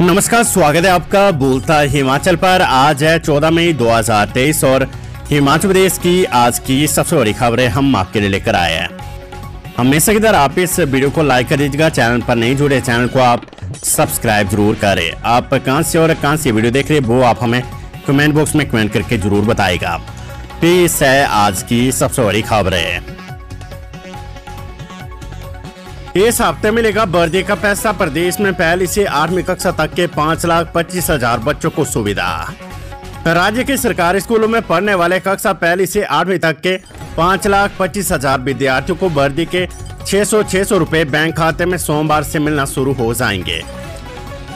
नमस्कार, स्वागत है आपका बोलता हिमाचल पर। आज है 14 मई 2023 और हिमाचल प्रदेश की आज की सबसे बड़ी खबरें हम आपके लिए लेकर आए हैं। हमेशा की तरह आप इस वीडियो को लाइक कर दीजिएगा। चैनल पर नहीं जुड़े, चैनल को आप सब्सक्राइब जरूर करें। आप कहां से और कहां से वीडियो देख रहे हैं वो आप हमें कमेंट बॉक्स में कमेंट करके जरूर बताएगा। पेश है आज की सबसे बड़ी खबरें। इस हफ्ते मिलेगा बर्दी का पैसा। प्रदेश में पहली से 8वीं कक्षा तक के 5,25,000 बच्चों को सुविधा। राज्य के सरकारी स्कूलों में पढ़ने वाले कक्षा पहली से 8वीं तक के 5,25,000 विद्यार्थियों को बर्दी के 600 रुपए बैंक खाते में सोमवार से मिलना शुरू हो जाएंगे।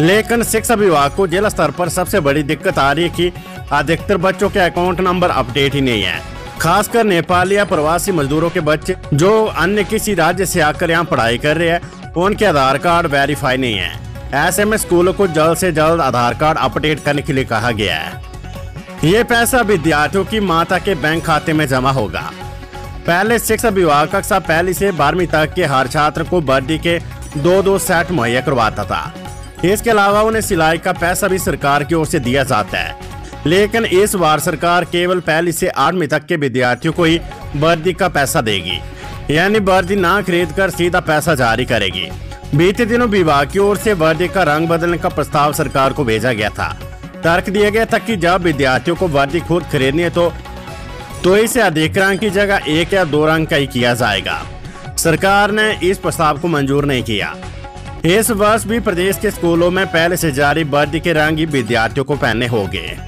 लेकिन शिक्षा विभाग को जिला स्तर पर सबसे बड़ी दिक्कत आ रही है कि अधिकतर बच्चों के अकाउंट नंबर अपडेट ही नहीं है। खासकर नेपाली या प्रवासी मजदूरों के बच्चे जो अन्य किसी राज्य से आकर यहाँ पढ़ाई कर रहे हैं, उनके आधार कार्ड वेरीफाई नहीं है। ऐसे में स्कूलों को जल्द से जल्द आधार कार्ड अपडेट करने के लिए कहा गया है। ये पैसा विद्यार्थियों की माता के बैंक खाते में जमा होगा। पहले शिक्षा विभाग कक्षा पहली से 12वीं तक के हर छात्र को बर्दी के 2 सेट मुहैया करवाता था। इसके अलावा उन्हें सिलाई का पैसा भी सरकार की ओर से दिया जाता है। लेकिन इस बार सरकार केवल पहली से 8वीं तक के विद्यार्थियों को ही वर्दी का पैसा देगी, यानी वर्दी ना खरीद कर सीधा पैसा जारी करेगी। बीते दिनों विभाग की ओर से वर्दी का रंग बदलने का प्रस्ताव सरकार को भेजा गया था। तर्क दिया गया था कि जब विद्यार्थियों को वर्दी खुद खरीदनी है तो इसे अधिक रंग की जगह 1 या 2 रंग का ही किया जाएगा। सरकार ने इस प्रस्ताव को मंजूर नहीं किया। इस वर्ष भी प्रदेश के स्कूलों में पहले से जारी वर्दी के रंग ही विद्यार्थियों को पहनने होंगे।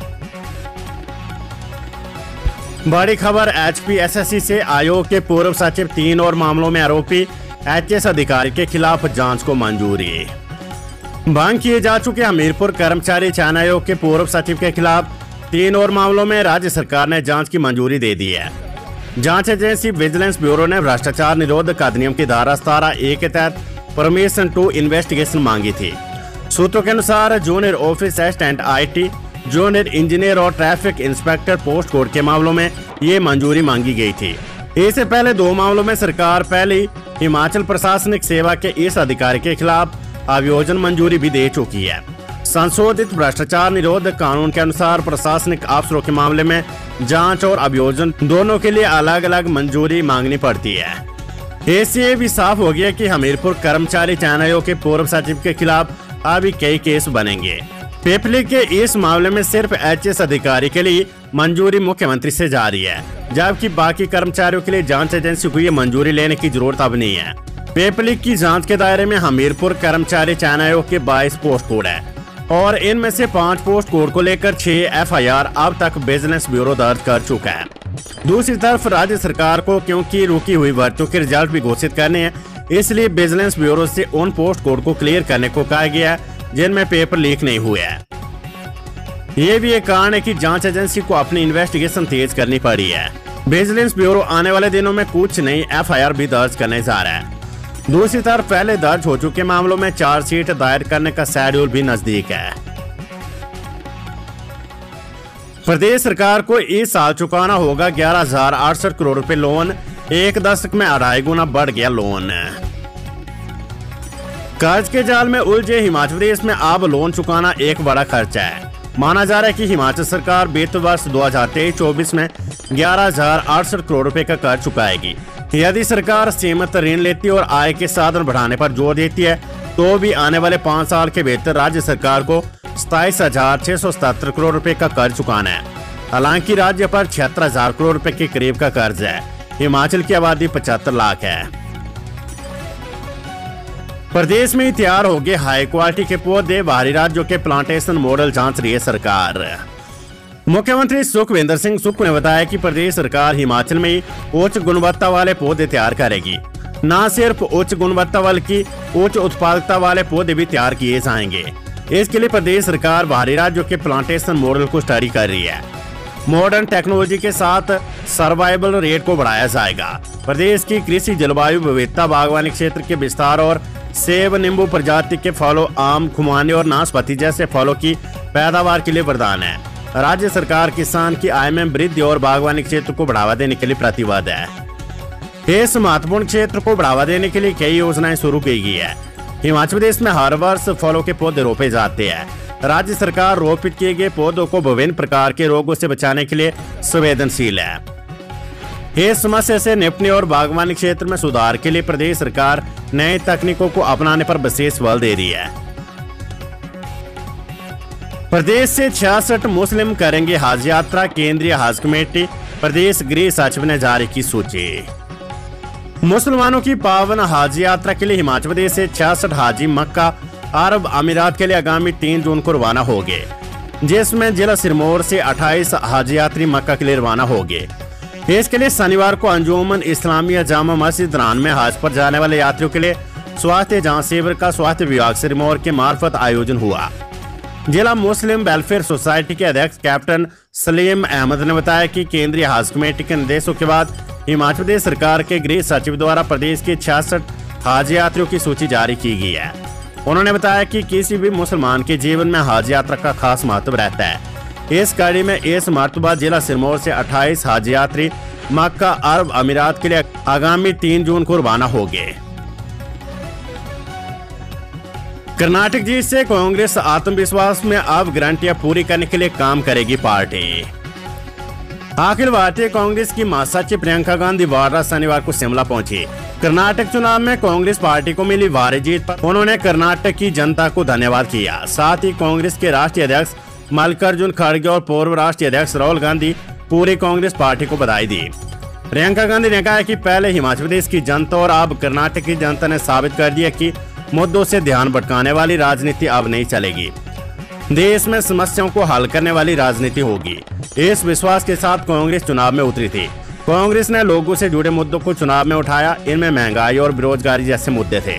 बड़ी खबर HPSSC से। आयोग के पूर्व सचिव 3 और मामलों में आरोपी HS अधिकारी के खिलाफ जांच को मंजूरी। भंग किए जा चुके हमीरपुर कर्मचारी चयन आयोग के पूर्व सचिव के खिलाफ 3 और मामलों में राज्य सरकार ने जांच की मंजूरी दे दी है। जांच एजेंसी विजिलेंस ब्यूरो ने भ्रष्टाचार निरोधक अधिनियम की धारा 17A के तहत परमिशन टू इन्वेस्टिगेशन मांगी थी। सूत्रों के अनुसार junior office assistant IT, junior engineer और ट्रैफिक इंस्पेक्टर पोस्ट कोड के मामलों में ये मंजूरी मांगी गई थी। इससे पहले 2 मामलों में सरकार पहले हिमाचल प्रशासनिक सेवा के इस अधिकारी के खिलाफ अभियोजन मंजूरी भी दे चुकी है। संशोधित भ्रष्टाचार निरोधक कानून के अनुसार प्रशासनिक अफसरों के मामले में जांच और अभियोजन दोनों के लिए अलग अलग मंजूरी मांगनी पड़ती है। इससे भी साफ हो गया कि हमीरपुर कर्मचारी चयन आयोग के पूर्व सचिव के खिलाफ अभी कई केस बनेंगे। पेपली के इस मामले में सिर्फ HS अधिकारी के लिए मंजूरी मुख्यमंत्री से जारी है, जबकि बाकी कर्मचारियों के लिए जांच एजेंसी को ये मंजूरी लेने की जरूरत अब नहीं है। पेपली की जांच के दायरे में हमीरपुर कर्मचारी चयन आयोग के 22 पोस्ट कोड है और इनमें से 5 पोस्ट कोड को लेकर 6 FIR अब तक विजिलेंस ब्यूरो दर्ज कर चुका है। दूसरी तरफ राज्य सरकार को क्योंकि रुकी हुई भर्तियों के रिजल्ट भी घोषित करने हैं, इसलिए विजिलेंस ब्यूरो से उन पोस्ट कोड को क्लियर करने को कहा गया है जिनमें पेपर लीक नहीं हुए हैं। ये भी एक कारण है कि जांच एजेंसी को अपनी इन्वेस्टिगेशन तेज करनी पड़ी है। विजिलेंस ब्यूरो आने वाले दिनों में कुछ नई FIR भी दर्ज करने जा रहा है। दूसरी तरफ पहले दर्ज हो चुके मामलों में चार्जशीट दायर करने का शेड्यूल भी नजदीक है। प्रदेश सरकार को इस साल चुकाना होगा 11,068 करोड़ रुपए लोन। 1 दशक में 2.5 गुना बढ़ गया लोन। कर्ज के जाल में उलझे हिमाचल प्रदेश में अब लोन चुकाना एक बड़ा खर्चा है। माना जा रहा है कि हिमाचल सरकार वित्त वर्ष 2023-24 में 11,068 करोड़ रुपए का कर्ज चुकाएगी। यदि सरकार सीमित ऋण लेती और आय के साधन बढ़ाने पर जोर देती है तो भी आने वाले 5 साल के भीतर राज्य सरकार को 27,677 करोड़ रुपए का कर्ज चुकाना है। हालांकि राज्य पर 76,000 करोड़ रुपए के करीब का कर्ज है। हिमाचल की आबादी 75 लाख है। प्रदेश में तैयार हो गए हाई क्वालिटी के पौधे। बाहरी राज्यों के प्लांटेशन मॉडल जांच रही है सरकार। मुख्यमंत्री सुखविंदर सिंह सुक्खू ने बताया कि प्रदेश सरकार हिमाचल में ही उच्च गुणवत्ता वाले पौधे तैयार करेगी। न सिर्फ उच्च गुणवत्ता बल्कि उच्च उत्पादकता वाले पौधे भी तैयार किए जाएंगे। इसके लिए प्रदेश सरकार बाहरी राज्यों के प्लांटेशन मॉडल को स्टडी कर रही है। मॉडर्न टेक्नोलॉजी के साथ सर्वाइवल रेट को बढ़ाया जाएगा। प्रदेश की कृषि जलवायु विविधता, बागवानी क्षेत्र के विस्तार और सेब, नींबू प्रजाति के फलों, आम, खुमानी और नाशपाती जैसे फलों की पैदावार के लिए वरदान है। राज्य सरकार किसान की आय में वृद्धि और बागवानी क्षेत्र को बढ़ावा देने के लिए प्रतिबद्ध है। इस महत्वपूर्ण क्षेत्र को बढ़ावा देने के लिए कई योजनाएं शुरू की गई है। हिमाचल प्रदेश में हर वर्ष फलों के पौधे रोपे जाते हैं। राज्य सरकार रोपित किए गए पौधों को विभिन्न प्रकार के रोगों से बचाने के लिए संवेदनशील है। इस समस्या से निपटने और बागवानी क्षेत्र में सुधार के लिए प्रदेश सरकार नई तकनीकों को अपनाने पर विशेष बल दे रही है। प्रदेश से 66 मुस्लिम करेंगे हज यात्रा, केंद्रीय हज कमेटी, प्रदेश गृह सचिव ने जारी की सूची। मुसलमानों की पावन हज यात्रा के लिए हिमाचल प्रदेश से 66 हाजी मक्का अरब अमीरात के लिए आगामी 3 जून को रवाना होंगे, जिसमें जिला सिरमौर से 28 हज यात्री मक्का के लिए रवाना होंगे। इसके लिए शनिवार को अंजुमन इस्लामिया जामा मस्जिद रान में हज पर जाने वाले यात्रियों के लिए स्वास्थ्य जांच शिविर का स्वास्थ्य विभाग सिरमौर के मार्फत आयोजन हुआ। जिला मुस्लिम वेलफेयर सोसाइटी के अध्यक्ष कैप्टन सलीम अहमद ने बताया कि केंद्रीय हज कमेटी के निर्देशों के बाद हिमाचल प्रदेश सरकार के गृह सचिव द्वारा प्रदेश के 66 हज यात्रियों की सूची जारी की गई है। उन्होंने बताया कि किसी भी मुसलमान के जीवन में हज यात्रा का खास महत्व रहता है। इस कड़ी में इस मरतबा जिला सिरमौर से 28 हज यात्री मक्का अरब अमीरात के लिए आगामी 3 जून को रवाना होंगे। कर्नाटक जीत से कांग्रेस आत्मविश्वास में, अब गारंटियां पूरी करने के लिए काम करेगी पार्टी। अखिल भारतीय कांग्रेस की महासचिव प्रियंका गांधी वाड्रा शनिवार को शिमला पहुंची। कर्नाटक चुनाव में कांग्रेस पार्टी को मिली भारी जीत पर उन्होंने कर्नाटक की जनता को धन्यवाद किया। साथ ही कांग्रेस के राष्ट्रीय अध्यक्ष मल्लिकार्जुन खड़गे और पूर्व राष्ट्रीय अध्यक्ष राहुल गांधी पूरी कांग्रेस पार्टी को बधाई दी। प्रियंका गांधी ने कहा कि पहले हिमाचल प्रदेश की जनता और अब कर्नाटक की जनता ने साबित कर दिया कि मुद्दों से ध्यान भटकाने वाली राजनीति अब नहीं चलेगी। देश में समस्याओं को हल करने वाली राजनीति होगी। इस विश्वास के साथ कांग्रेस चुनाव में उतरी थी। कांग्रेस ने लोगों से जुड़े मुद्दों को चुनाव में उठाया। इनमें महंगाई और बेरोजगारी जैसे मुद्दे थे।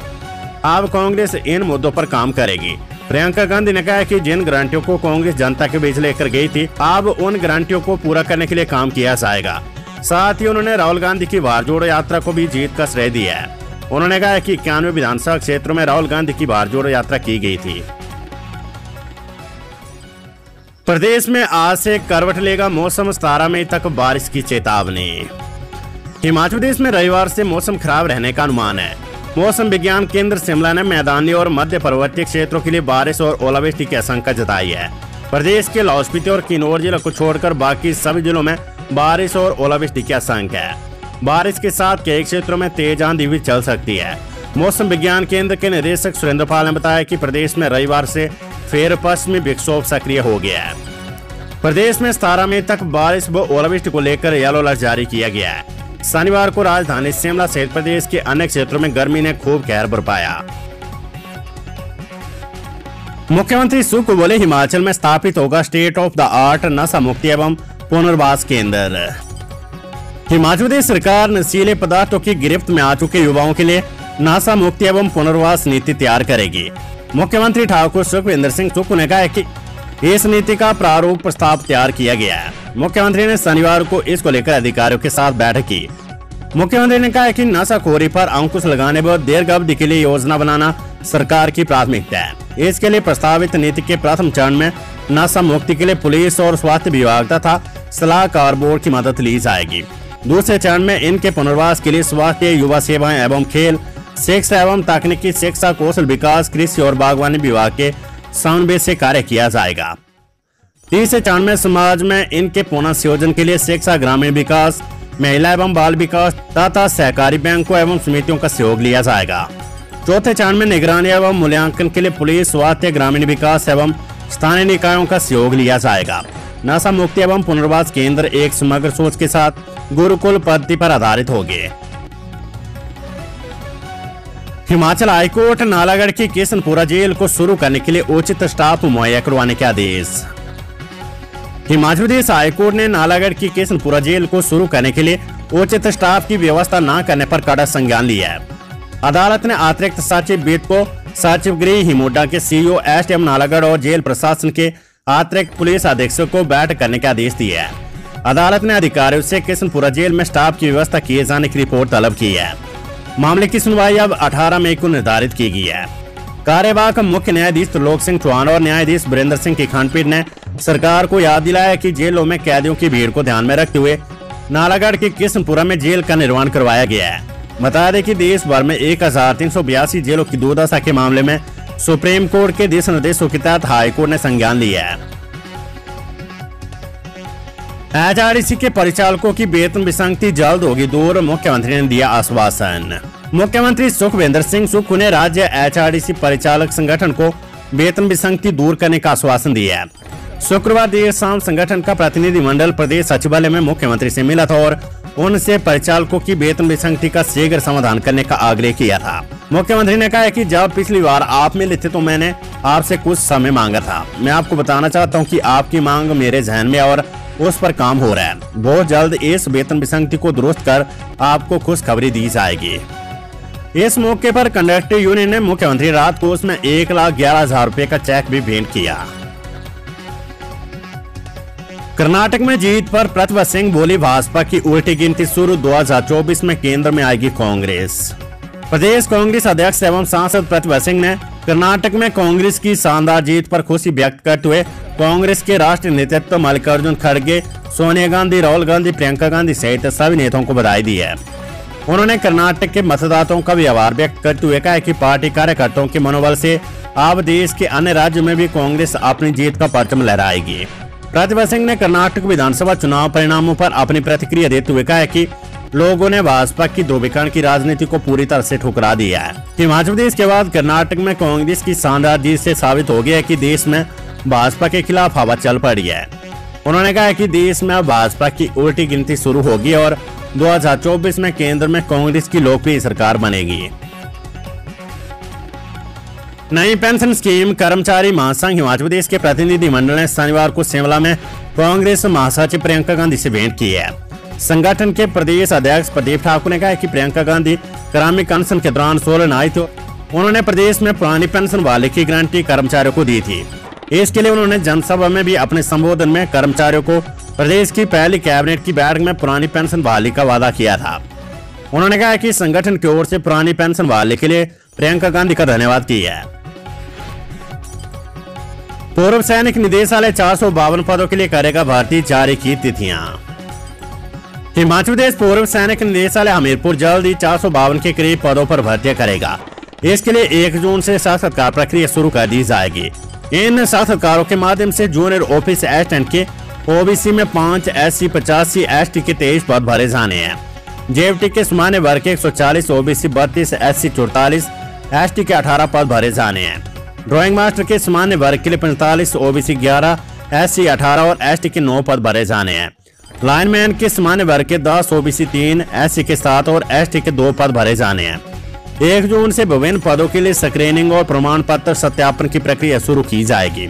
अब कांग्रेस इन मुद्दों पर काम करेगी। प्रियंका गांधी ने कहा कि जिन गारंटियों को कांग्रेस जनता के बीच लेकर गई थी, अब उन गारंटियों को पूरा करने के लिए काम किया जाएगा। साथ ही उन्होंने राहुल गांधी की भारत जोड़ो यात्रा को भी जीत का श्रेय दिया है। उन्होंने कहा कि 91 विधानसभा क्षेत्रों में राहुल गांधी की भारत जोड़ो यात्रा की गई थी। प्रदेश में आज से करवट लेगा मौसम, 17 मई तक बारिश की चेतावनी। हिमाचल प्रदेश में रविवार से मौसम खराब रहने का अनुमान है। मौसम विज्ञान केंद्र शिमला ने मैदानी और मध्य पर्वतीय क्षेत्रों के लिए बारिश और ओलावृष्टि की आशंका जताई है। प्रदेश के लाहौल स्पीति और किन्नौर जिलों को छोड़कर बाकी सभी जिलों में बारिश और ओलावृष्टि की आशंका है। बारिश के साथ कई क्षेत्रों में तेज आंधी भी चल सकती है। मौसम विज्ञान केंद्र के निदेशक सुरेंद्र पाल ने बताया कि प्रदेश में रविवार से फिर पश्चिमी विक्षोभ सक्रिय हो गया है। प्रदेश में 17 मई तक बारिश व ओलावृष्टि को लेकर येलो अलर्ट जारी किया गया है। शनिवार को राजधानी शिमला सहित प्रदेश के अन्य क्षेत्रों में गर्मी ने खूब कहर बरपाया। मुख्यमंत्री सुख बोले, हिमाचल में स्थापित होगा स्टेट ऑफ द आर्ट नशा मुक्ति एवं पुनर्वास केंद्र। हिमाचल प्रदेश सरकार नशीले पदार्थों की गिरफ्त में आ चुके युवाओं के लिए नशा मुक्ति एवं पुनर्वास नीति तैयार करेगी। मुख्यमंत्री ठाकुर सुखविंदर सिंह सुक्खू ने कहा है कि इस नीति का प्रारूप प्रस्ताव तैयार किया गया है। मुख्यमंत्री ने शनिवार को इसको लेकर अधिकारियों के साथ बैठक की। मुख्यमंत्री ने कहा कि नशाखोरी पर अंकुश लगाने व दीर्घ अवधि के लिए योजना बनाना सरकार की प्राथमिकता है। इसके लिए प्रस्तावित नीति के प्रथम चरण में नशा मुक्ति के लिए पुलिस और स्वास्थ्य विभाग तथा सलाहकार बोर्ड की मदद ली जाएगी। दूसरे चरण में इनके पुनर्वास के लिए स्वास्थ्य, युवा सेवाएं एवं खेल, शिक्षा एवं तकनीकी शिक्षा, कौशल विकास, कृषि और बागवानी विभाग के समन्वय से कार्य किया जाएगा। तीसरे चरण में समाज में इनके पुनः संयोजन के लिए शिक्षा, ग्रामीण विकास, महिला एवं बाल विकास तथा सहकारी बैंकों एवं समितियों का सहयोग लिया जाएगा। चौथे चरण में निगरानी एवं मूल्यांकन के लिए पुलिस, स्वास्थ्य, ग्रामीण विकास एवं स्थानीय निकायों का सहयोग लिया जाएगा। नशा मुक्ति एवं पुनर्वास केंद्र एक समग्र सोच के साथ गुरुकुल पद्धति पर आधारित होंगे। हिमाचल हाईकोर्ट नालागढ़ की किशनपुरा जेल को शुरू करने के लिए उचित स्टाफ मुहैया करवाने के आदेश। हिमाचल प्रदेश हाईकोर्ट ने नालागढ़ की किशनपुरा जेल को शुरू करने के लिए उचित स्टाफ की व्यवस्था न करने पर कड़ा संज्ञान लिया है। अदालत ने अतिरिक्त सचिव वित्त को सचिव गृह हिमोडा के सीईओ एसडीएम नालागढ़ और जेल प्रशासन के अतिरिक्त पुलिस अधीक्षक को बैठक करने के आदेश दिए हैं। अदालत ने अधिकारियों से किशनपुरा जेल में स्टाफ की व्यवस्था किए जाने की रिपोर्ट तलब की है। मामले की सुनवाई अब 18 मई को निर्धारित की गई है। कार्यवाहक मुख्य न्यायाधीश त्रिलोक सिंह चौहान और न्यायाधीश वीरेंद्र सिंह की खंडपीठ ने सरकार को याद दिलाया कि जेलों में कैदियों की भीड़ को ध्यान में रखते हुए नालागढ़ की किशनपुरा में जेल का निर्माण करवाया गया है। बता दें कि देश भर में 1382 जेलों की दुर्दशा के मामले में सुप्रीम कोर्ट के दिशा निर्देशों के तहत हाई कोर्ट ने संज्ञान लिया है। एचआरटीसी के परिचालकों की वेतन विसंगति जल्द होगी दूर, मुख्यमंत्री ने दिया आश्वासन। मुख्यमंत्री सुखविंदर सिंह सुक्खू ने राज्य एचआरटीसी परिचालक संगठन को वेतन विसंगति दूर करने का आश्वासन दिया है। शुक्रवार देर शाम संगठन का प्रतिनिधिमंडल प्रदेश सचिवालय में मुख्यमंत्री से मिला था और उनसे परिचालकों की वेतन विसंगति का शीघ्र समाधान करने का आग्रह किया था। मुख्यमंत्री ने कहा कि जब पिछली बार आप मिले थे तो मैंने आपसे कुछ समय मांगा था। मैं आपको बताना चाहता हूं कि आपकी मांग मेरे ध्यान में और उस पर काम हो रहा है। बहुत जल्द इस वेतन विसंगति को दुरुस्त कर आपको खुशखबरी दी जाएगी। इस मौके पर कंडक्टर यूनियन ने मुख्यमंत्री राहत कोष में 1,11,000 रुपए का चेक भी भेंट किया। कर्नाटक में जीत पर प्रतिभा सिंह बोली, भाजपा की उल्टी गिनती शुरू, 2024 में केंद्र में आएगी कांग्रेस। प्रदेश कांग्रेस अध्यक्ष एवं सांसद प्रतिभा सिंह ने कर्नाटक में कांग्रेस की शानदार जीत पर खुशी व्यक्त करते हुए कांग्रेस के राष्ट्रीय नेतृत्व मल्लिकार्जुन खड़गे, सोनिया गांधी, राहुल गांधी, प्रियंका गांधी सहित सभी नेताओं को बधाई दी है। उन्होंने कर्नाटक के मतदाताओं का भी आभार व्यक्त करते हुए कहा कि पार्टी कार्यकर्ताओं के मनोबल से अब देश के अन्य राज्यों में भी कांग्रेस अपनी जीत का परचम लहराएगी। प्रतिभा सिंह ने कर्नाटक विधानसभा चुनाव परिणामों पर अपनी प्रतिक्रिया देते हुए कहा कि लोगों ने भाजपा की ध्रुवीकरण की राजनीति को पूरी तरह से ठुकरा दिया है। हिमाचल प्रदेश के बाद कर्नाटक में कांग्रेस की शानदार जीत से साबित हो गया है कि देश में भाजपा के खिलाफ हवा चल पड़ी है। उन्होंने कहा कि देश में अब भाजपा की उल्टी गिनती शुरू होगी और 2024 में केंद्र में कांग्रेस की लोकप्रिय सरकार बनेगी। नई पेंशन स्कीम, कर्मचारी महासंघ हिमाचल प्रदेश के प्रतिनिधिमंडल ने शनिवार को शिमला में कांग्रेस महासचिव प्रियंका गांधी से भेंट की है। संगठन के प्रदेश अध्यक्ष प्रदीप ठाकुर ने कहा कि प्रियंका गांधी ग्रामीण पेंशन के दौरान सोलन आई तो उन्होंने प्रदेश में पुरानी पेंशन वाले की गारंटी कर्मचारियों को दी थी। इसके लिए उन्होंने जनसभा में भी अपने संबोधन में कर्मचारियों को प्रदेश की पहली कैबिनेट की बैठक में पुरानी पेंशन बहाली का वादा किया था। उन्होंने कहा कि संगठन की ओर से पुरानी पेंशन बहाली के लिए प्रियंका गांधी का धन्यवाद किया है। पूर्व सैनिक निदेशालय 452 पदों के लिए करेगा भर्ती, जारी की तिथियां। हिमाचल प्रदेश पूर्व सैनिक निदेशालय हमीरपुर जल्द ही 452 के करीब पदों पर भर्तियां करेगा। इसके लिए 1 जून से साक्षात्कार प्रक्रिया शुरू कर दी जाएगी। इन साक्षात्कारों के माध्यम से जूनियर ऑफिस असिस्टेंट के ओबीसी में 5, SC 85, ST के 23 पद भरे जाने हैं। जेएफटी के सामान्य वर्ग के 140, ओबीसी 32, SC 44, ST के 18 पद भरे जाने हैं। ड्राइंग मास्टर के सामान्य वर्ग के लिए 45, ओबीसी 11, SC 18 और ST के 9 पद भरे जाने हैं। लाइनमैन के सामान्य वर्ग के 10, ओबीसी 3, SC के 7 और ST के 2 पद भरे जाने हैं। 1 जून से विभिन्न पदों के लिए स्क्रीनिंग और प्रमाण पत्र सत्यापन की प्रक्रिया शुरू की जाएगी।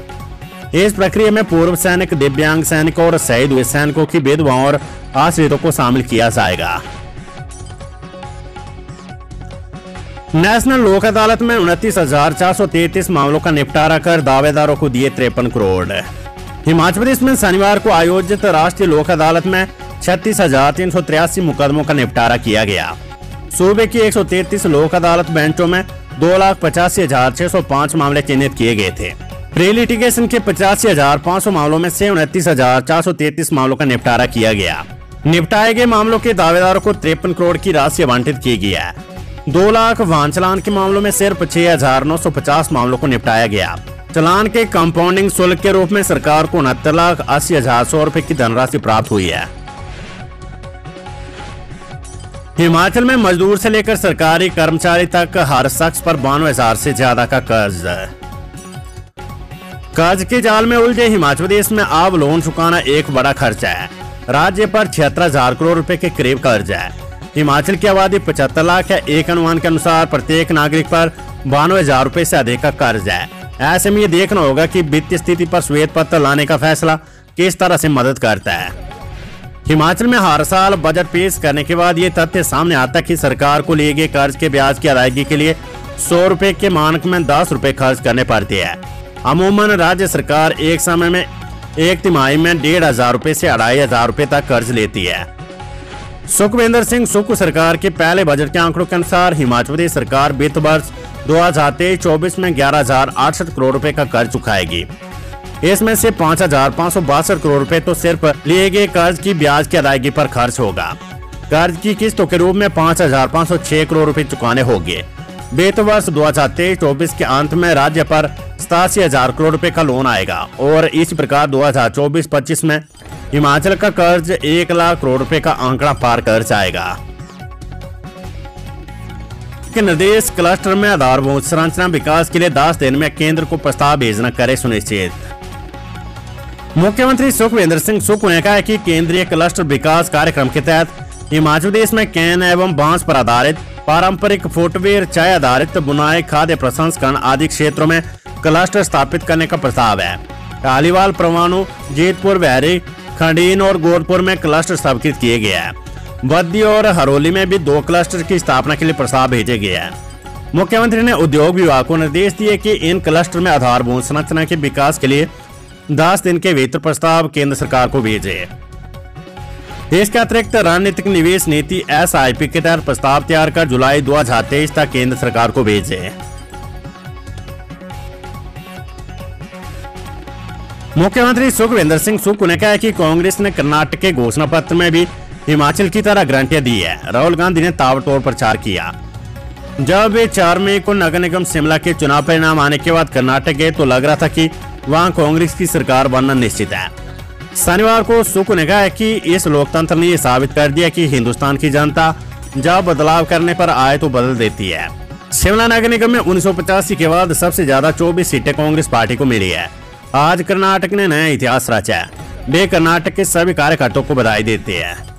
इस प्रक्रिया में पूर्व सैनिक, दिव्यांग सैनिकों और शहीद हुए सैनिकों की विधवाओं और आश्रितों को शामिल किया जाएगा। नेशनल लोक अदालत में 29,433 मामलों का निपटारा कर दावेदारों को दिए 53 करोड़। हिमाचल प्रदेश में शनिवार को आयोजित राष्ट्रीय लोक अदालत में 36,383 मुकदमों का निपटारा किया गया। सूबे की 133 लोक अदालत बेंचों में 2,85,605 मामले चिन्हित किए गए थे। प्री लिटिगेशन के 85,500 मामलों में से 29,433 मामलों का निपटारा किया गया। निपटाए गए मामलों के दावेदारों को 53 करोड़ की राशि आवंटित की गई है। 2 लाख वाहन चलान के मामलों में सिर्फ 6,950 मामलों को निपटाया गया। चलान के कंपाउंडिंग शुल्क के रूप में सरकार को 69,80,100 रुपए की धनराशि प्राप्त हुई है। हिमाचल में मजदूर से लेकर सरकारी कर्मचारी तक हर शख्स पर 92,000 से ज्यादा का कर्ज के जाल में उलझे हिमाचल प्रदेश में अब लोन चुकाना एक बड़ा खर्चा है। राज्य पर 76,000 करोड़ रुपए के करीब कर्ज है। हिमाचल की आबादी 75 लाख है। एक अनुमान के अनुसार प्रत्येक नागरिक पर 92,000 रुपए से अधिक का कर्ज है। ऐसे में ये देखना होगा कि वित्तीय स्थिति पर श्वेत पत्र लाने का फैसला किस तरह से मदद करता है। हिमाचल में हर साल बजट पेश करने के बाद ये तथ्य सामने आता है कि सरकार को लिए गए कर्ज के ब्याज की अदायगी के लिए 100 रुपए के मानक में 10 रुपए खर्च करने पड़ते हैं। अमूमन राज्य सरकार एक समय में एक तिमाही में 1,500 रुपए से 2,500 रुपए तक कर्ज लेती है। सुखविंदर सिंह सुक्खू सरकार के पहले बजट के आंकड़ों के अनुसार हिमाचल प्रदेश सरकार वित्त वर्ष 2023-24 में 11,068 करोड़ रुपए का कर्ज चुकाएगी। इसमें से 5,562 करोड़ रुपए तो सिर्फ लिए गए कर्ज की ब्याज की अदायगी पर खर्च होगा। कर्ज की किस्तों के रूप में 5,506 करोड़ रुपए चुकाने होंगे। वित्त वर्ष 2023-24 के अंत में राज्य पर 87,000 करोड़ रुपए का लोन आएगा और इसी प्रकार 2024-25 में हिमाचल का कर्ज 1 लाख करोड़ रुपए का आंकड़ा पार कर जाएगा। के निर्देश, क्लस्टर में आधारभूत संरचना विकास के लिए 10 दिन में केंद्र को प्रस्ताव भेजना करे सुनिश्चित। मुख्यमंत्री सुखविंदर सिंह सुक्खू ने कहा है कि केंद्रीय क्लस्टर विकास कार्यक्रम के तहत हिमाचल प्रदेश में कैन एवं बांस पर आधारित पारंपरिक फुटवेयर, चाय आधारित बुनाई, खाद्य प्रसंस्करण आदि क्षेत्रों में क्लस्टर स्थापित करने का प्रस्ताव है। टालीवाल, परवाणु, जेतपुर, बहरी, खंडीन और गोरखपुर में क्लस्टर स्थापित किए गए हैं। बद्दी और हरोली में भी 2 क्लस्टर की स्थापना के लिए प्रस्ताव भेजे गए हैं। मुख्यमंत्री ने उद्योग विभाग को निर्देश दिए कि इन क्लस्टर में आधारभूत संरचना के विकास के लिए 10 दिन के भीतर प्रस्ताव केंद्र सरकार को भेजे। इसके अतिरिक्त रणनीतिक निवेश नीति SIP के तहत प्रस्ताव तैयार कर जुलाई 2023 तक केंद्र सरकार को भेजे। मुख्यमंत्री सुखविंदर सिंह सुक्खू ने कहा है कि कांग्रेस ने कर्नाटक के घोषणा पत्र में भी हिमाचल की तरह गारंटियां दी है। राहुल गांधी ने ताबड़तोड़ प्रचार किया। जब वे 4 मई को नगर निगम शिमला के चुनाव परिणाम आने के बाद कर्नाटक गए तो लग रहा था कि वहां कांग्रेस की सरकार बनना निश्चित है। शनिवार को सुक्खू ने कहा है कि इस लोकतंत्र ने यह साबित कर दिया कि हिंदुस्तान की जनता जब बदलाव करने पर आए तो बदल देती है। शिमला नगर निगम में 1985 के बाद सबसे ज्यादा 24 सीटें कांग्रेस पार्टी को मिली है। आज कर्नाटक ने नया इतिहास रचा है। वे कर्नाटक के सभी कार्यकर्ताओं को बधाई देते हैं।